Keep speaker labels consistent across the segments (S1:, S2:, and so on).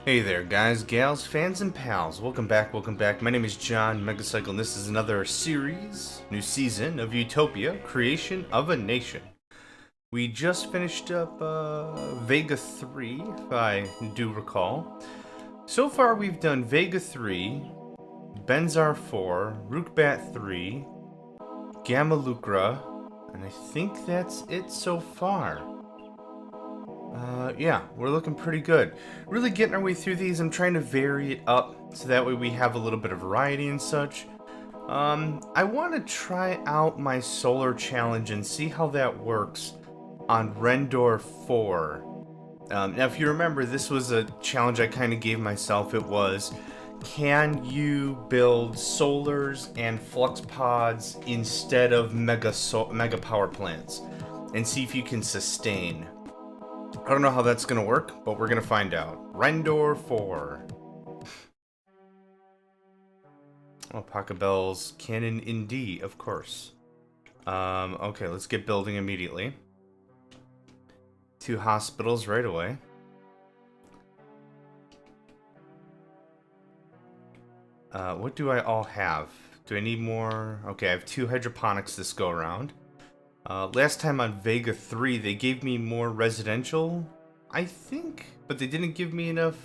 S1: Hey there, guys, gals, fans, and pals. Welcome back, welcome back. My name is John Megacycle, and this is another new season of Utopia, Creation of a Nation. We just finished up Vega 3, if I do recall. So far, we've done Vega 3, Benzar 4, Rookbat 3, Gamma Lucra, and I think that's it so far. Yeah, we're looking pretty good. Really getting our way through these. I'm trying to vary it up so that way we have a little bit of variety and such. I want to try out my solar challenge and see how that works on Rhendor 4. Now, if you remember, this was a challenge I kind of gave myself. It was, can you build solars and flux pods instead of mega power plants, and see if you can sustain. I don't know how that's gonna work, but we're gonna find out. Rhendor 4. Oh, Pachelbel's Cannon in D, of course. Okay, let's get building immediately. 2 hospitals right away. What do I all have? Do I need more? Okay, I have 2 hydroponics this go around. Last time on Vega 3, they gave me more residential, I think, but they didn't give me enough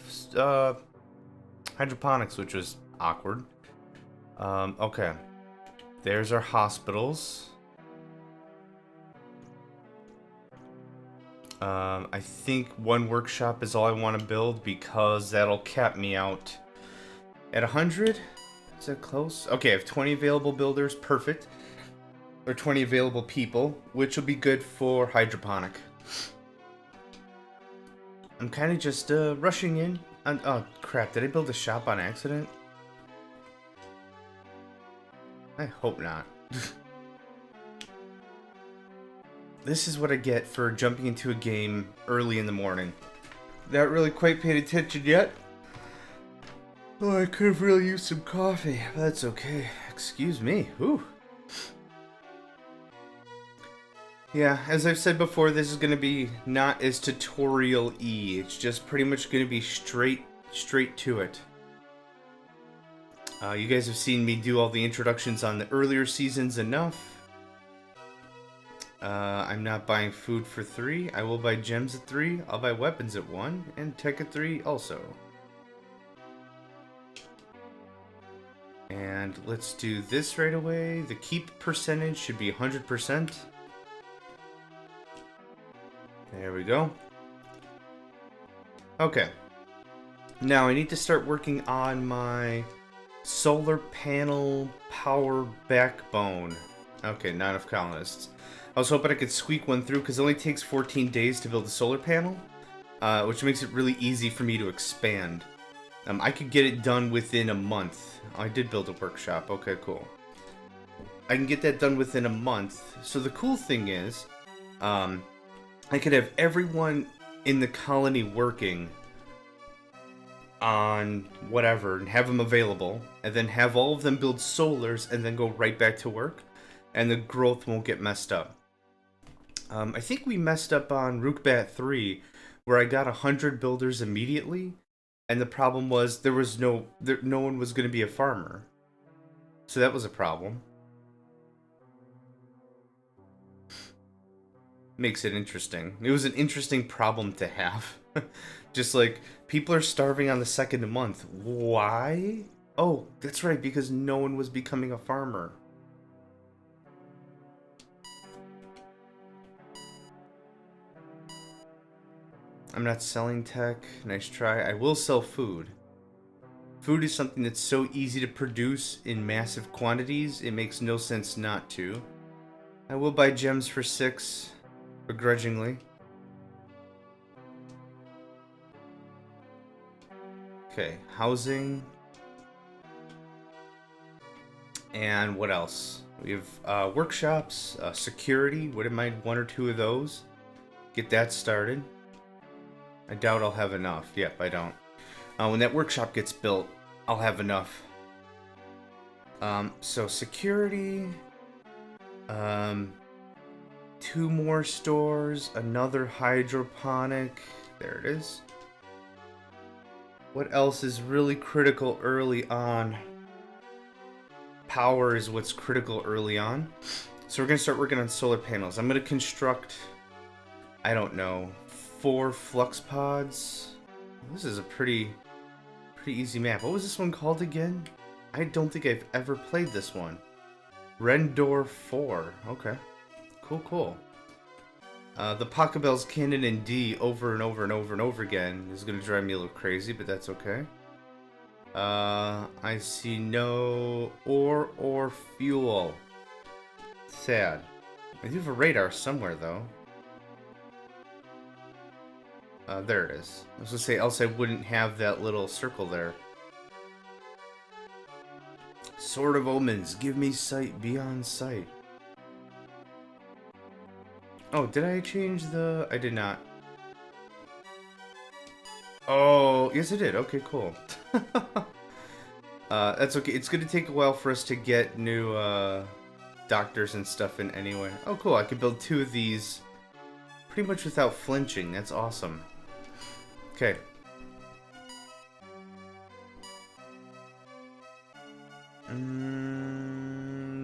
S1: hydroponics, which was awkward. Okay. There's our hospitals. I think 1 workshop is all I want to build because that'll cap me out at 100. Is that close? Okay, I have 20 available builders. Perfect. Or 20 available people, which will be good for hydroponic. I'm kind of just rushing in. Oh, crap. Did I build a shop on accident? I hope not. This is what I get for jumping into a game early in the morning. Not really quite paid attention yet. Oh, I could have really used some coffee. That's okay. Excuse me. Ooh. Yeah, as I've said before, this is going to be not as tutorial-y. It's just pretty much going to be straight to it. You guys have seen me do all the introductions on the earlier seasons enough. I'm not buying food for 3. I will buy gems at 3. I'll buy weapons at 1. And tech at 3 also. And let's do this right away. The keep percentage should be 100%. There we go. Okay. Now I need to start working on my solar panel power backbone. Okay, not enough colonists. I was hoping I could squeak one through because it only takes 14 days to build a solar panel, which makes it really easy for me to expand. I could get it done within a month. Oh, I did build a workshop. Okay, cool. I can get that done within a month. So the cool thing is, I could have everyone in the colony working on whatever and have them available, and then have all of them build solars and then go right back to work, and the growth won't get messed up. I think we messed up on Rookbat 3, where I got 100 builders immediately, and the problem was no one was going to be a farmer. So that was a problem. Makes it interesting. It was an interesting problem to have. Just like, people are starving on the 2nd month. Why? Oh, that's right, because no one was becoming a farmer. I'm not selling tech. Nice try. I will sell food. Food is something that's so easy to produce in massive quantities, it makes no sense not to. I will buy gems for 6, begrudgingly. Okay, housing. And what else? We have workshops, security. Wouldn't mind 1 or 2 of those. Get that started. I doubt I'll have enough. Yep, I don't. When that workshop gets built, I'll have enough. So security. 2 more stores. Another hydroponic. There it is. What else is really critical early on? Power is what's critical early on. So we're going to start working on solar panels. I'm going to construct, I don't know, 4 flux pods. This is a pretty easy map. What was this one called again? I don't think I've ever played this one. Rhendor 4. Okay. Cool. The Pachelbel's Cannon in D over and over and over and over again is going to drive me a little crazy, but that's okay. I see no ore or fuel. Sad. I do have a radar somewhere, though. There it is. I was going to say, else I wouldn't have that little circle there. Sword of Omens, give me sight beyond sight. Oh, did I change the... I did not. Oh, yes I did. Okay, cool. That's okay. It's going to take a while for us to get new doctors and stuff in anyway. Oh, cool. I could build 2 of these pretty much without flinching. That's awesome. Okay.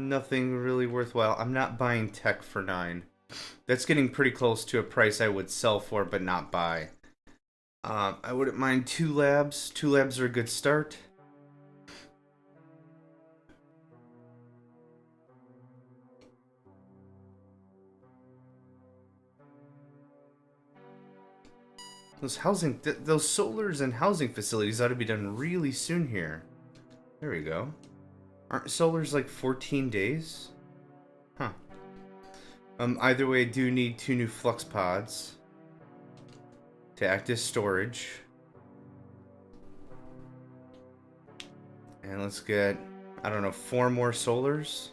S1: Nothing really worthwhile. I'm not buying tech for 9. That's getting pretty close to a price I would sell for, but not buy. I wouldn't mind 2 labs. 2 labs are a good start. Those those solars and housing facilities ought to be done really soon here. There we go. Aren't solars like 14 days? Huh. Either way, I do need 2 new flux pods to act as storage. And let's get, I don't know, 4 more solars.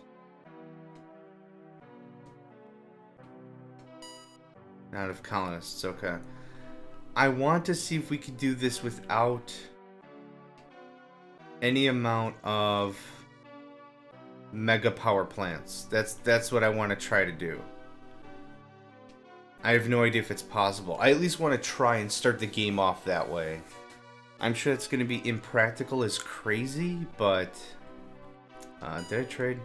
S1: Not enough colonists, okay. I want to see if we could do this without any amount of mega power plants. That's what I want to try to do. I have no idea if it's possible. I at least want to try and start the game off that way. I'm sure it's going to be impractical as crazy, but... did I trade?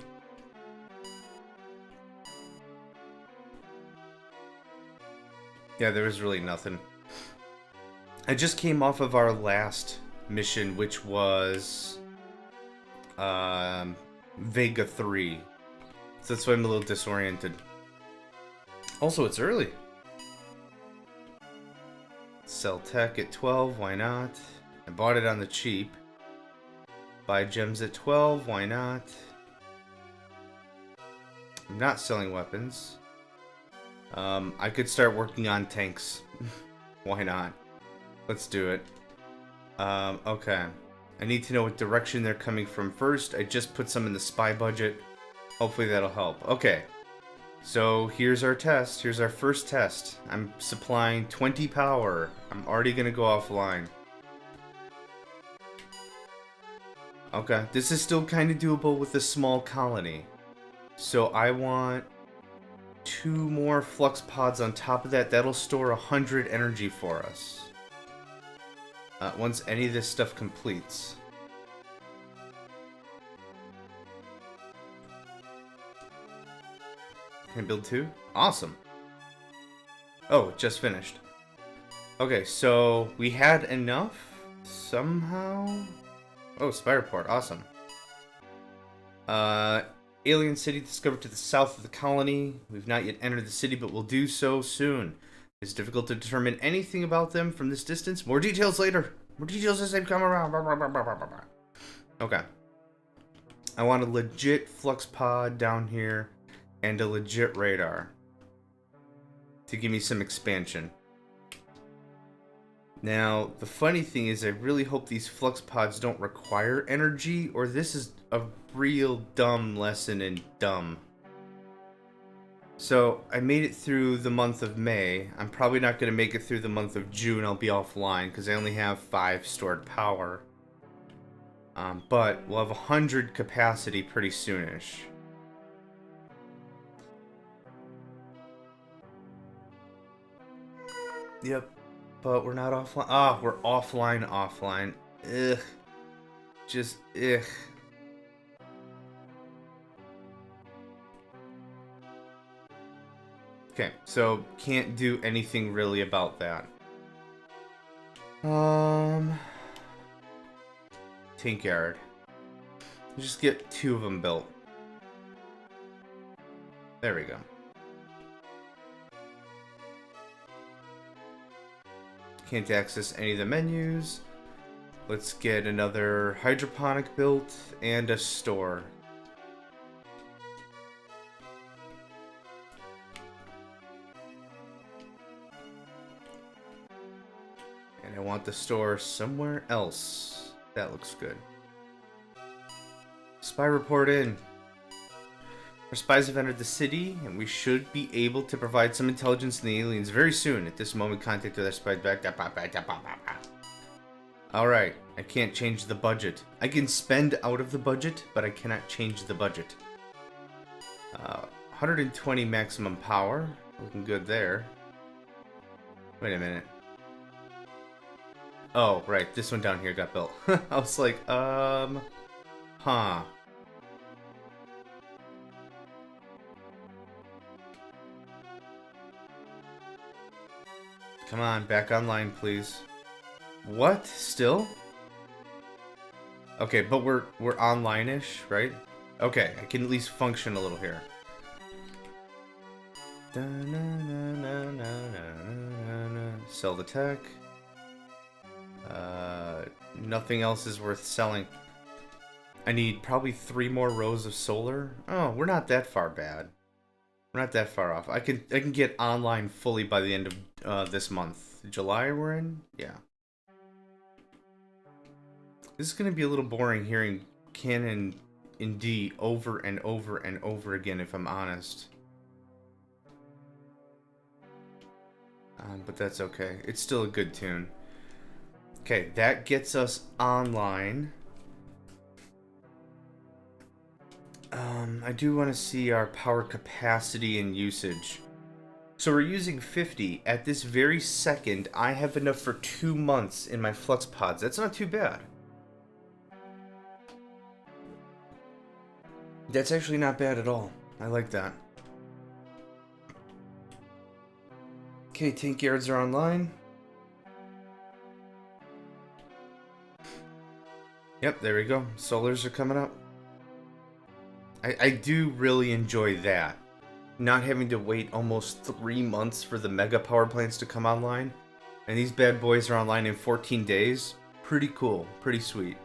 S1: Yeah, there was really nothing. I just came off of our last mission, which was... Vega III. So that's why I'm a little disoriented. Also, it's early. Sell tech at 12, why not? I bought it on the cheap. Buy gems at 12, why not? I'm not selling weapons. I could start working on tanks. Why not? Let's do it. Okay. I need to know what direction they're coming from first. I just put some in the spy budget. Hopefully that'll help. Okay. So here's our test. Here's our first test. I'm supplying 20 power. I'm already going to go offline. Okay. This is still kind of doable with a small colony. So I want 2 more flux pods on top of that. That'll store 100 energy for us. Once any of this stuff completes. Can I build 2? Awesome. Oh, just finished. Okay, so we had enough somehow. Oh, Spireport, awesome. Alien city discovered to the south of the colony. We've not yet entered the city, but we'll do so soon. It's difficult to determine anything about them from this distance. More details later. More details as they come around. Okay. I want a legit flux pod down here and a legit radar to give me some expansion. Now, the funny thing is I really hope these flux pods don't require energy, or this is a real dumb lesson in dumb. So, I made it through the month of May. I'm probably not going to make it through the month of June. I'll be offline because I only have 5 stored power. But we'll have 100 capacity pretty soonish. Yep. but we're not offline. Ah, we're offline. Ugh. Just, ugh. Okay, so can't do anything really about that. Tank yard. Just get 2 of them built. There we go. Can't access any of the menus. Let's get another hydroponic built and a store. And I want the store somewhere else. That looks good. Spy report in. Our spies have entered the city, and we should be able to provide some intelligence in the aliens very soon. At this moment, contact with our spies back. Alright, I can't change the budget. I can spend out of the budget, but I cannot change the budget. 120 maximum power. Looking good there. Wait a minute. Oh, right, this one down here got built. I was like, huh. Come on, back online, please. What? Still? Okay, but we're online-ish, right? Okay, I can at least function a little here. Sell the tech. Nothing else is worth selling. I need probably 3 more rows of solar. Oh, we're not that far bad. We're not that far off. I can get online fully by the end of this month. July we're in? Yeah. This is going to be a little boring hearing Canon in D over and over and over again, if I'm honest. But that's okay. It's still a good tune. Okay, that gets us online. I do want to see our power capacity and usage. So we're using 50. At this very second, I have enough for 2 months in my flux pods. That's not too bad. That's actually not bad at all. I like that. Okay, tank yards are online. Yep, there we go. Solars are coming up. I do really enjoy that. Not having to wait almost 3 months for the mega power plants to come online. And these bad boys are online in 14 days. Pretty cool. Pretty sweet.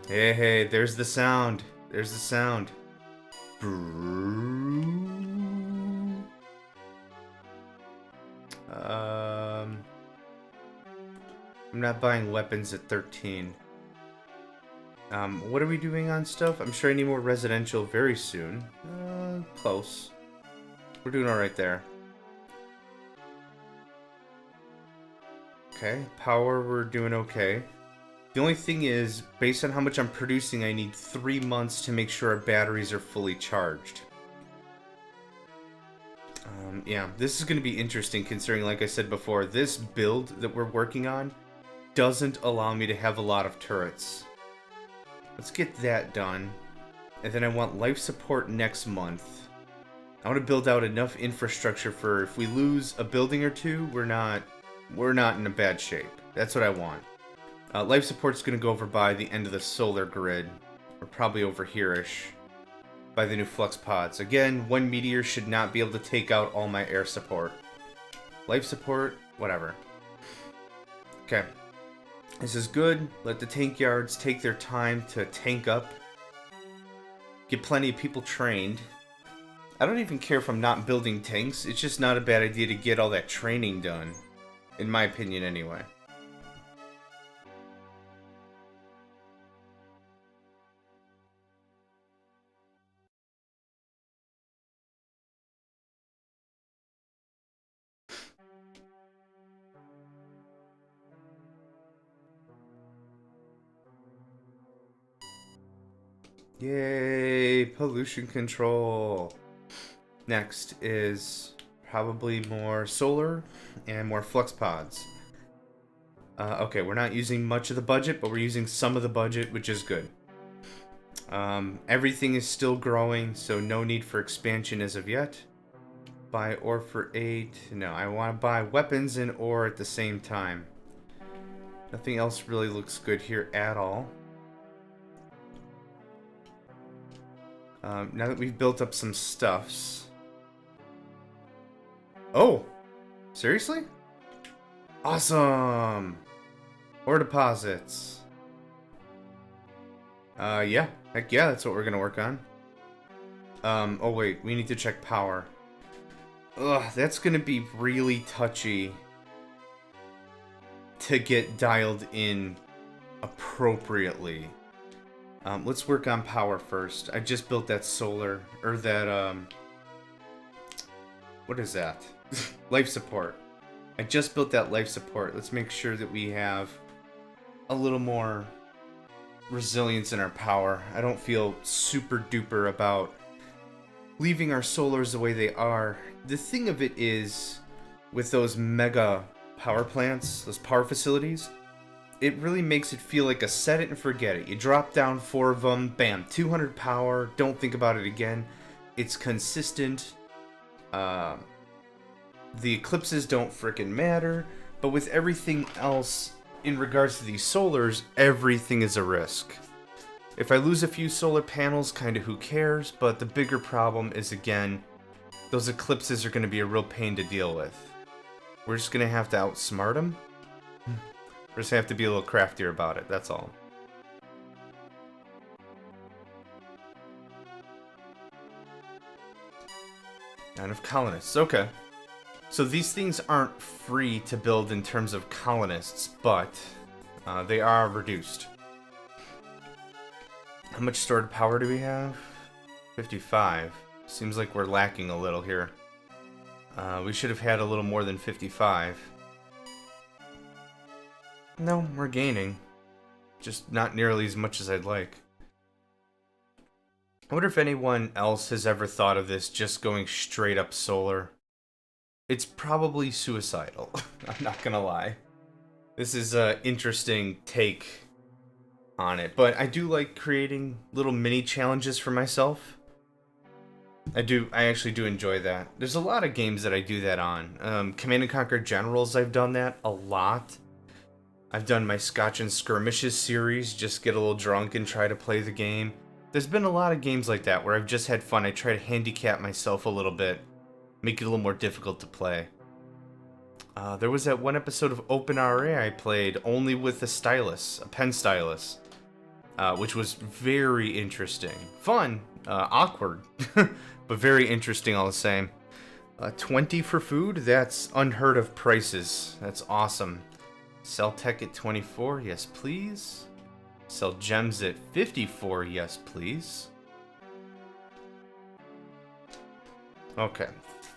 S1: Hey, there's the sound. There's the sound. I'm not buying weapons at 13. What are we doing on stuff? I'm sure I need more residential very soon. Close. We're doing alright there. Okay, power, we're doing okay. The only thing is, based on how much I'm producing, I need 3 months to make sure our batteries are fully charged. Yeah, this is going to be interesting considering, like I said before, this build that we're working on doesn't allow me to have a lot of turrets. Let's get that done. And then I want life support next month. I want to build out enough infrastructure for if we lose a building or two, we're not in a bad shape. That's what I want. Life support's going to go over by the end of the solar grid. Or probably over here-ish. By the new flux pods. Again, 1 meteor should not be able to take out all my air support. Life support, whatever. Okay. This is good. Let the tank yards take their time to tank up. Get plenty of people trained. I don't even care if I'm not building tanks. It's just not a bad idea to get all that training done. In my opinion, anyway. Yay, pollution control. Next is Probably more solar and more flux pods. Okay, we're not using much of the budget, but we're using some of the budget, which is good. Everything is still growing, so no need for expansion as of yet. Buy ore for 8. No, I want to buy weapons and ore at the same time. Nothing else really looks good here at all. Now that we've built up some stuffs. Oh! Seriously? Awesome! Ore deposits. Yeah. Heck yeah, that's what we're gonna work on. Oh wait, we need to check power. Ugh, that's gonna be really touchy to get dialed in appropriately. Let's work on power first. I just built that solar, or that, what is that? Life support. I just built that life support. Let's make sure that we have a little more resilience in our power. I don't feel super duper about leaving our solars the way they are. The thing of it is, with those mega power plants, those power facilities, it really makes it feel like a set it and forget it. You drop down 4 of them, bam, 200 power, don't think about it again. It's consistent. The eclipses don't frickin' matter, but with everything else in regards to these solars, everything is a risk. If I lose a few solar panels, kinda who cares, but the bigger problem is, again, those eclipses are gonna be a real pain to deal with. We're just gonna have to outsmart them. We're just gonna have to be a little craftier about it, that's all. Not enough colonists, okay. So these things aren't free to build in terms of colonists, but they are reduced. How much stored power do we have? 55. Seems like we're lacking a little here. We should have had a little more than 55. No, we're gaining. Just not nearly as much as I'd like. I wonder if anyone else has ever thought of this just going straight up solar. It's probably suicidal. I'm not gonna lie. This is an interesting take on it, but I do like creating little mini challenges for myself. I actually do enjoy that. There's a lot of games that I do that on. Command & Conquer Generals, I've done that a lot. I've done my Scotch and Skirmishes series, just get a little drunk and try to play the game. There's been a lot of games like that where I've just had fun. I try to handicap myself a little bit, make it a little more difficult to play. There was that one episode of OpenRA I played only with a stylus, a pen stylus, which was very interesting. Fun, awkward, but very interesting all the same. 20 for food? That's unheard of prices. That's awesome. Sell tech at 24, yes please. Sell gems at 54, yes please. Okay.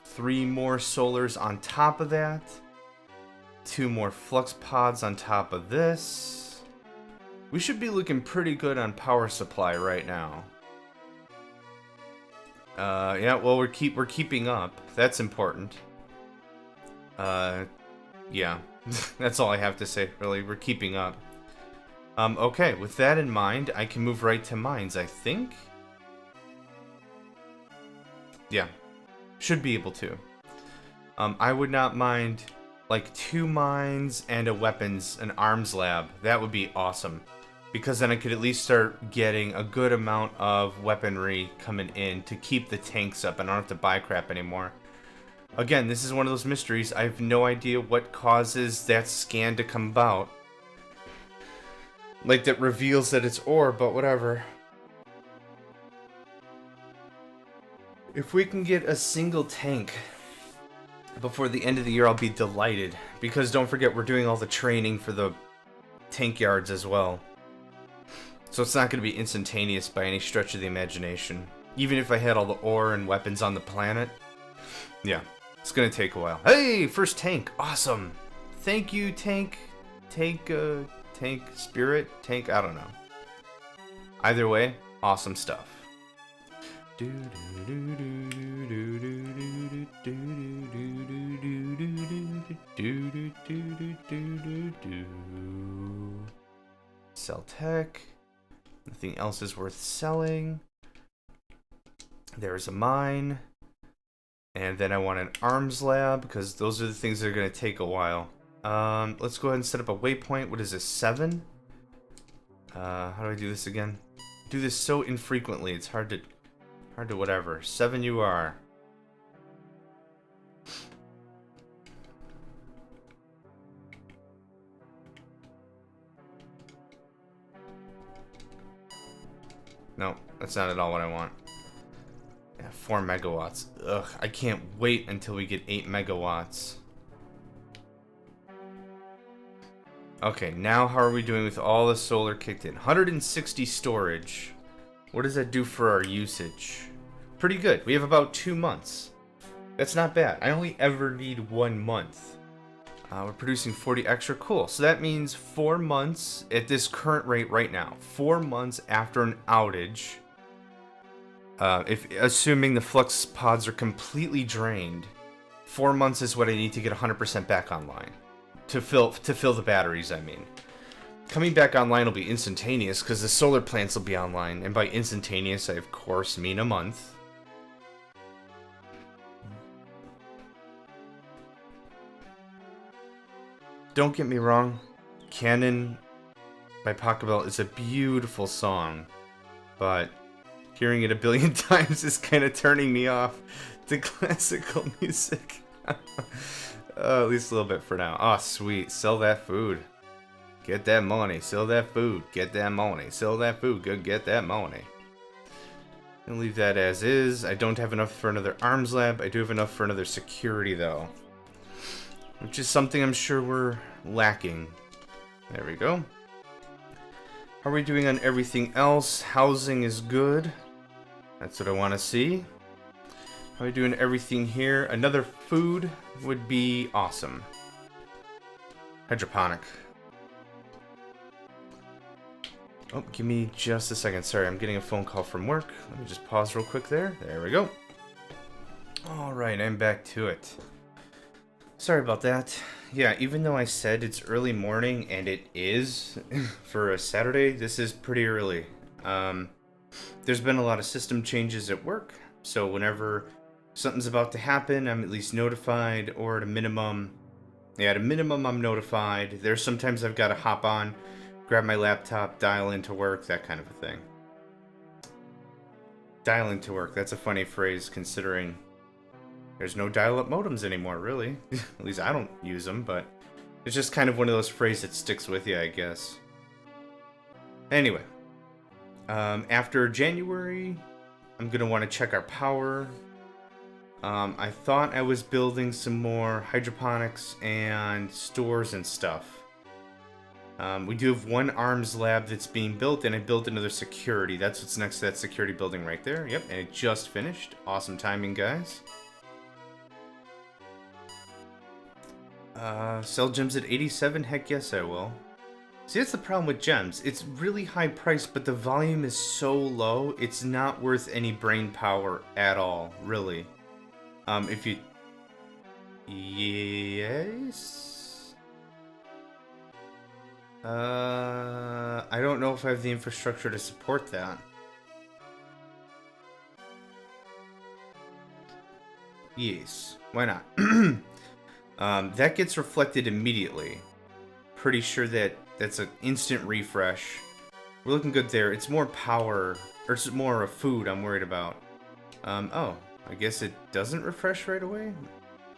S1: 3 more solars on top of that. 2 more flux pods on top of this. We should be looking pretty good on power supply right now. Yeah, well we're keeping up. That's important. Yeah. That's all I have to say, really. We're keeping up. Okay, with that in mind, I can move right to mines, I think. Yeah. Should be able to. I would not mind, like, 2 mines and a weapons, an arms lab. That would be awesome. Because then I could at least start getting a good amount of weaponry coming in to keep the tanks up. I don't have to buy crap anymore. Again, this is one of those mysteries. I have no idea what causes that scan to come about. Like, that reveals that it's ore, but whatever. If we can get a single tank before the end of the year, I'll be delighted. Because don't forget, we're doing all the training for the tank yards as well. So it's not going to be instantaneous by any stretch of the imagination. Even if I had all the ore and weapons on the planet. Yeah, it's going to take a while. Hey, first tank. Awesome. Thank you, tank. Tank spirit. Tank, I don't know. Either way, awesome stuff. Do do do do do do do do do do. Do do do do do do do. Sell tech. Nothing else is worth selling. There's a mine. And then I want an arms lab, because those are the things that are going to take a while. Let's go ahead and set up a waypoint. What is this, 7? How do I do this again? Do this so infrequently, it's hard to whatever. 7 you are. No, that's not at all what I want. Yeah, 4 megawatts. Ugh, I can't wait until we get 8 megawatts. Okay, now how are we doing with all the solar kicked in? 160 storage. What does that do for our usage? Pretty good. We have about 2 months. That's not bad. I only ever need 1 month. We're producing 40 extra. Cool. So that means 4 months at this current rate right now. 4 months after an outage. If assuming the flux pods are completely drained, 4 months is what I need to get 100% back online. To fill the batteries, I mean. Coming back online will be instantaneous because the solar plants will be online. And by instantaneous, I of course mean a month. Don't get me wrong, Canon by Pachelbel is a beautiful song, but hearing it a billion times is kind of turning me off to classical music. At least a little bit for now. Oh, sweet. Sell that food. Get that money. Sell that food. Get that money. Sell that food. Go get that money. I'll leave that as is. I don't have enough for another arms lab. I do have enough for another security, though. Which is something I'm sure we're lacking. There we go. How are we doing on everything else? Housing is good. That's what I want to see. How are we doing everything here? Another food would be awesome. Hydroponic. Oh, give me just a second. Sorry, I'm getting a phone call from work. Let me just pause real quick there. There we go. Alright, I'm back to it. Sorry about that. Yeah, even though I said it's early morning, and it is, for a Saturday, this is pretty early. There's been a lot of system changes at work, so whenever something's about to happen, I'm at least notified, or at a minimum, I'm notified. There's sometimes I've got to hop on, grab my laptop, dial into work, that kind of a thing. Dial into work, that's a funny phrase considering there's no dial-up modems anymore, really. At least I don't use them, but it's just kind of one of those phrases that sticks with you, I guess. Anyway, after January, I'm going to want to check our power. I thought I was building some more hydroponics and stores and stuff. We do have one arms lab that's being built, and I built another security. That's what's next to that security building right there. Yep, and it just finished. Awesome timing, guys. Sell gems at 87? Heck yes, I will. See, that's the problem with gems. It's really high priced, but the volume is so low, it's not worth any brain power at all, really. If you... Yes? I don't know if I have the infrastructure to support that. Yes. Why not? That gets reflected immediately. Pretty sure that's an instant refresh. We're looking good there. It's more power, or it's more food I'm worried about. Oh, I guess it doesn't refresh right away?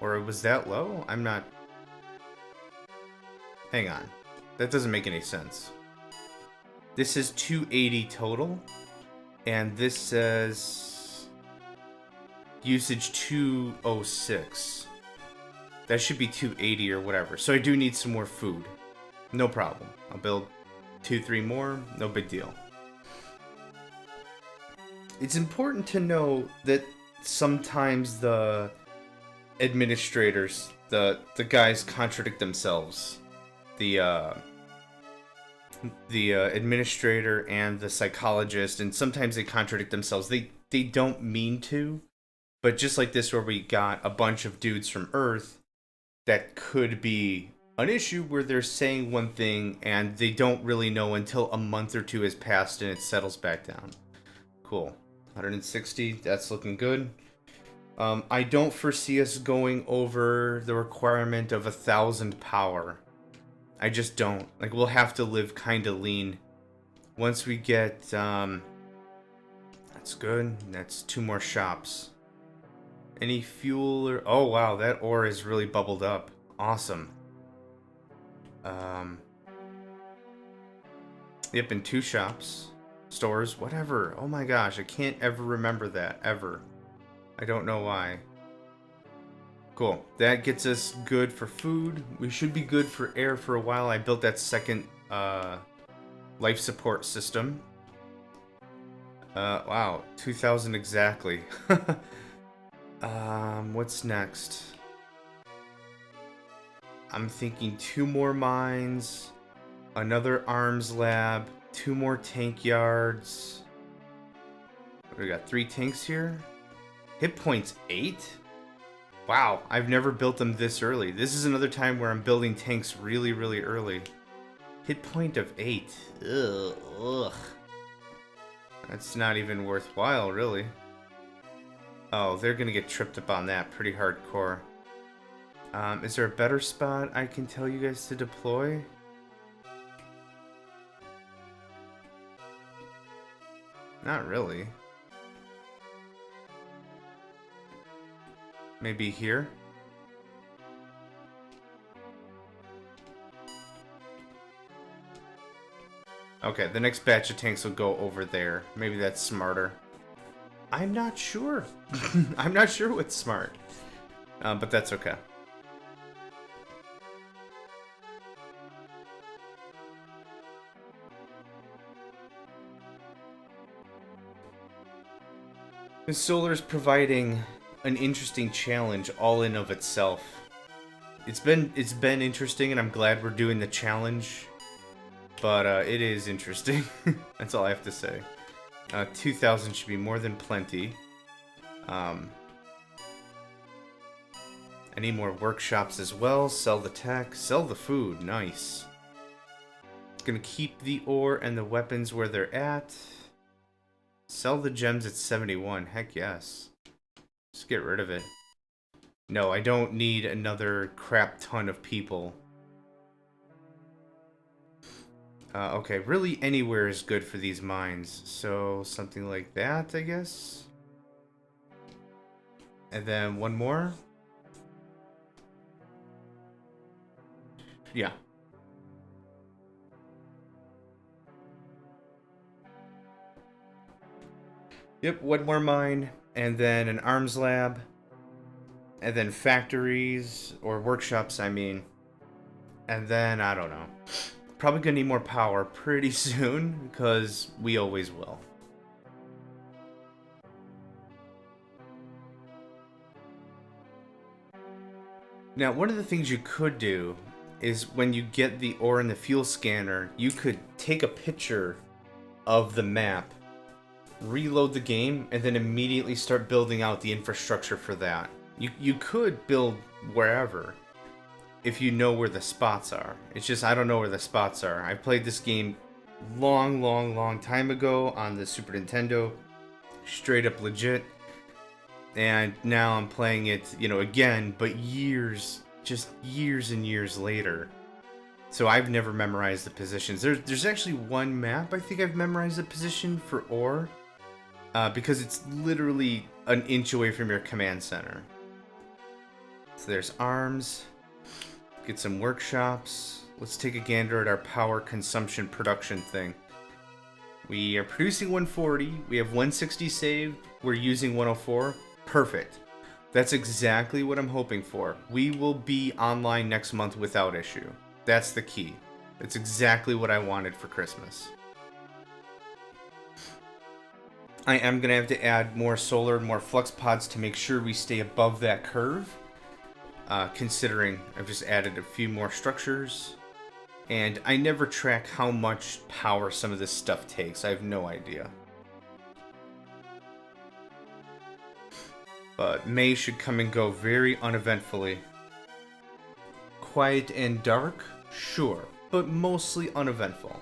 S1: Or was that low? I'm not... Hang on. That doesn't make any sense. This is 280 total, and this says usage 206. That should be 280 or whatever. So I do need some more food. No problem. I'll build 2-3 more. No big deal. It's important to know that sometimes the administrators, the guys contradict themselves. The administrator and the psychologist, and sometimes they contradict themselves. They don't mean to, but just like this where we got a bunch of dudes from Earth that could be an issue where they're saying one thing and they don't really know until a month or two has passed and it settles back down. Cool. 160, that's looking good. I don't foresee us going over the requirement of 1,000 power. I just don't. Like, we'll have to live kind of lean. Once we get, that's good. That's 2 more shops. Any fuel or... Oh, wow, that ore is really bubbled up. Awesome. Yep, in 2 shops. Stores, whatever. Oh my gosh, I can't ever remember that, ever. I don't know why. Cool. That gets us good for food. We should be good for air for a while. I built that second life support system. Wow, 2,000 exactly. What's next? I'm thinking 2 more mines, another arms lab, 2 more tank yards. We got 3 tanks here. Hit points 8? Wow, I've never built them this early. This is another time where I'm building tanks really, really early. Hit point of 8. Ugh. That's not even worthwhile, really. Oh, they're gonna get tripped up on that pretty hardcore. Is there a better spot I can tell you guys to deploy? Not really. Maybe here? Okay, the next batch of tanks will go over there. Maybe that's smarter. I'm not sure. I'm not sure what's smart. But that's okay. The solar's providing an interesting challenge all in of itself. It's been interesting, and I'm glad we're doing the challenge. But it is interesting. That's all I have to say. 2,000 should be more than plenty. I need more workshops as well. Sell the tech, sell the food. Nice. Gonna keep the ore and the weapons where they're at. Sell the gems at 71. Heck yes. Just get rid of it. No, I don't need another crap ton of people. Okay, really anywhere is good for these mines. So, something like that, I guess. And then 1 more. Yeah. Yep, 1 more mine. And then an arms lab. And then factories, or workshops, I mean. And then, I don't know. Probably gonna need more power pretty soon, because we always will. Now, one of the things you could do is when you get the ore in the fuel scanner, you could take a picture of the map, reload the game, and then immediately start building out the infrastructure for that. You could build wherever, if you know where the spots are. It's just I don't know where the spots are. I played this game long time ago on the Super Nintendo, straight up legit, and now I'm playing it, you know, again, but years, just years and years later. So I've never memorized the positions. There's actually 1 map I think I've memorized the position for ore, because it's literally an inch away from your command center. So there's arms. Get some workshops. Let's take a gander at our power consumption production thing. We are producing 140. We have 160 saved. We're using 104. Perfect. That's exactly what I'm hoping for. We will be online next month without issue. That's the key. That's exactly what I wanted for Christmas. I am going to have to add more solar and more flux pods to make sure we stay above that curve. Considering I've just added a few more structures. And I never track how much power some of this stuff takes. I have no idea. But May should come and go very uneventfully. quiet and dark? Sure, but mostly uneventful.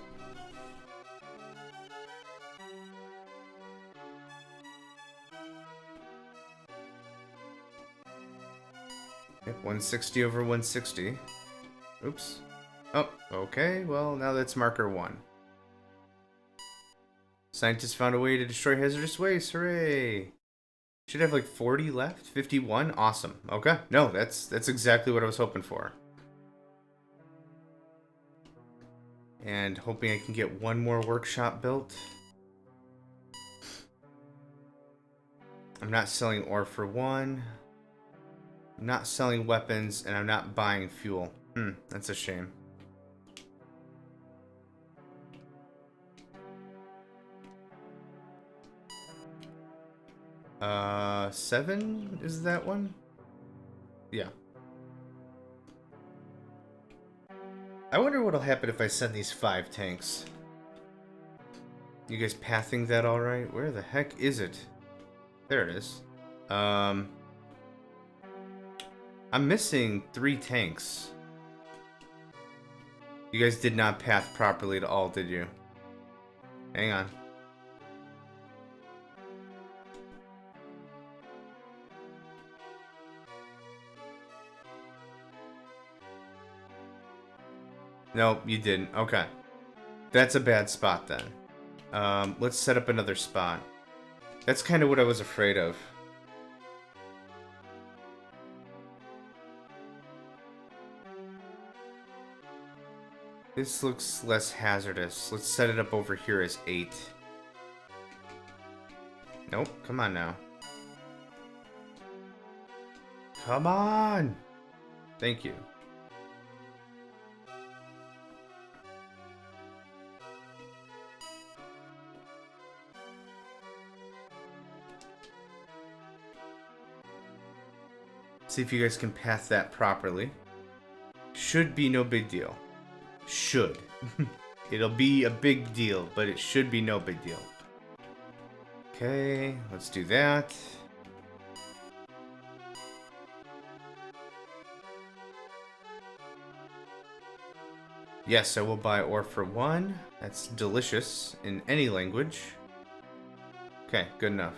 S1: Yep, 160 over 160. Oops. Oh, okay, well, now that's marker 1. Scientists found a way to destroy hazardous waste, hooray! Should have like 40 left? 51? Awesome. Okay, no, that's exactly what I was hoping for. And hoping I can get one more workshop built. I'm not selling ore for 1. I'm not selling weapons, and I'm not buying fuel. That's a shame. Seven is that one? Yeah. I wonder what'll happen if I send these 5 tanks. You guys pathing that all right? Where the heck is it? There it is. I'm missing 3 tanks. You guys did not path properly at all, did you? Hang on. Nope, you didn't. Okay. That's a bad spot then. Let's set up another spot. That's kind of what I was afraid of. This looks less hazardous. Let's set it up over here as 8. Nope, come on now. Come on! Thank you. See if you guys can path that properly. Should be no big deal. Should. It'll be a big deal, but it should be no big deal. Okay, let's do that. Yes, I will buy ore for 1. That's delicious in any language. Okay, good enough.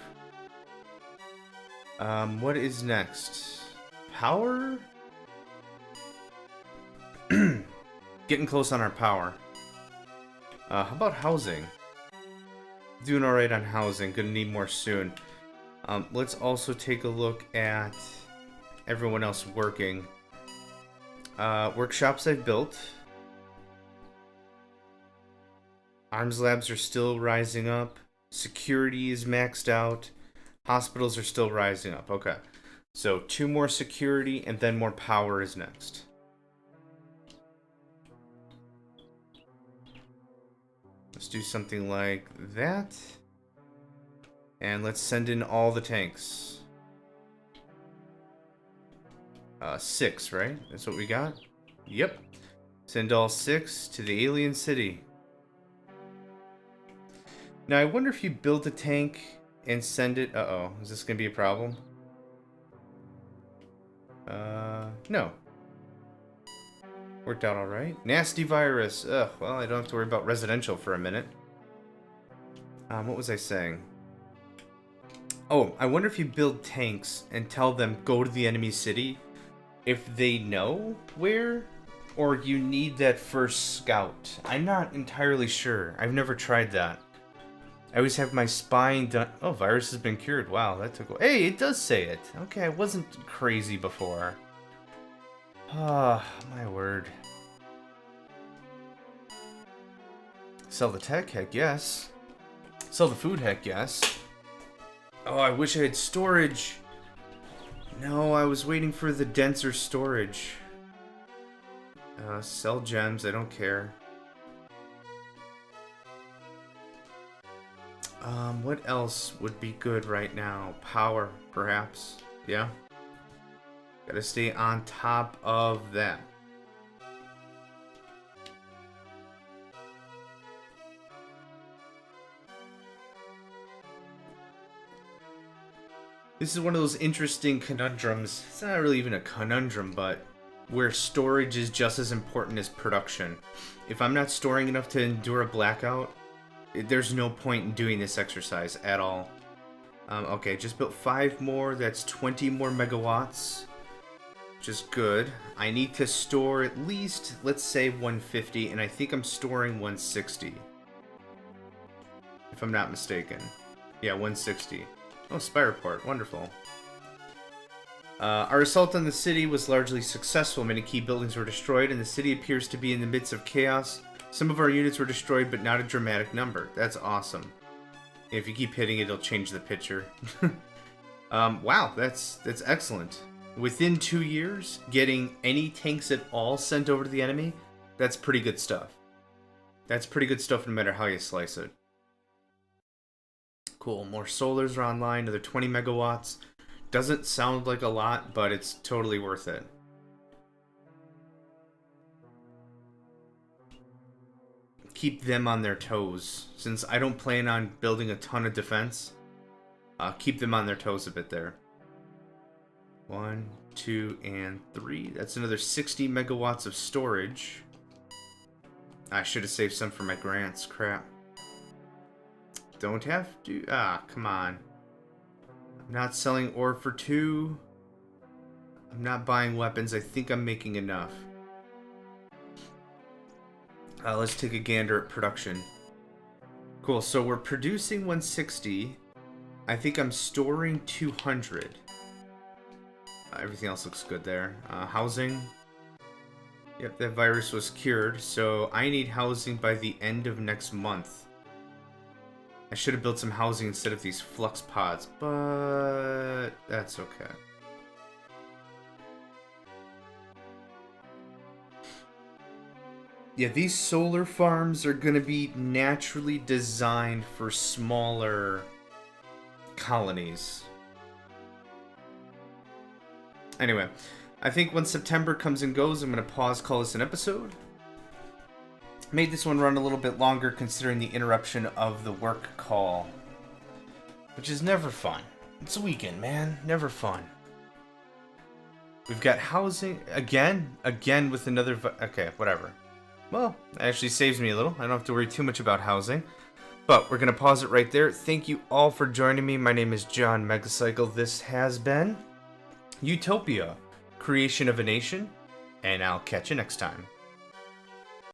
S1: What is next? Power? Getting close on our power. How about housing? Doing alright on housing. Gonna need more soon. Let's also take a look at everyone else working. Workshops I've built. Arms labs are still rising up. Security is maxed out. Hospitals are still rising up. Okay. So 2 more security and then more power is next. Let's do something like that. And let's send in all the tanks. 6, right? That's what we got? Yep. Send all 6 to the alien city. Now, I wonder if you build a tank and send it... Uh-oh. Is this going to be a problem? No. Worked out alright. Nasty virus. Ugh, well, I don't have to worry about residential for a minute. What was I saying? Oh, I wonder if you build tanks and tell them go to the enemy city if they know where, or you need that first scout. I'm not entirely sure. I've never tried that. I always have my spying done. Oh, virus has been cured. Wow, that took a while. Hey, it does say it. Okay, I wasn't crazy before. Ah, my word. Sell the tech? Heck yes. Sell the food? Heck yes. Oh, I wish I had storage. No, I was waiting for the denser storage. Sell gems. I don't care. What else would be good right now? Power, perhaps. Yeah. Gotta stay on top of that. This is one of those interesting conundrums. It's not really even a conundrum, but where storage is just as important as production. If I'm not storing enough to endure a blackout, there's no point in doing this exercise at all. Okay, just built 5 more. That's 20 more megawatts, which is good. I need to store at least, let's say, 150, and I think I'm storing 160. If I'm not mistaken. Yeah, 160. Oh, Spireport. Wonderful. Our assault on the city was largely successful. Many key buildings were destroyed, and the city appears to be in the midst of chaos. Some of our units were destroyed, but not a dramatic number. That's awesome. If you keep hitting it, it'll change the picture. Wow, that's excellent. Within 2 years, getting any tanks at all sent over to the enemy, that's pretty good stuff. That's pretty good stuff no matter how you slice it. Cool, more solars are online, another 20 megawatts. Doesn't sound like a lot, but it's totally worth it. Keep them on their toes. Since I don't plan on building a ton of defense, keep them on their toes a bit there. 1, 2, and 3. That's another 60 megawatts of storage. I should have saved some for my grants. Crap. Don't have to. Ah, come on. I'm not selling ore for 2. I'm not buying weapons. I think I'm making enough. Let's take a gander at production. Cool, so we're producing 160. I think I'm storing 200. Everything else looks good there. Housing. Yep, that virus was cured, so I need housing by the end of next month. I should have built some housing instead of these flux pods, but that's okay. Yeah, these solar farms are going to be naturally designed for smaller colonies. Anyway, I think when September comes and goes, I'm going to pause, call this an episode. Made this one run a little bit longer considering the interruption of the work call, which is never fun. It's a weekend, man. Never fun. We've got housing again with another. Okay, whatever. Well, it actually saves me a little. I don't have to worry too much about housing. But we're going to pause it right there. Thank you all for joining me. My name is John Megacycle. This has been Utopia, Creation of a Nation, and I'll catch you next time.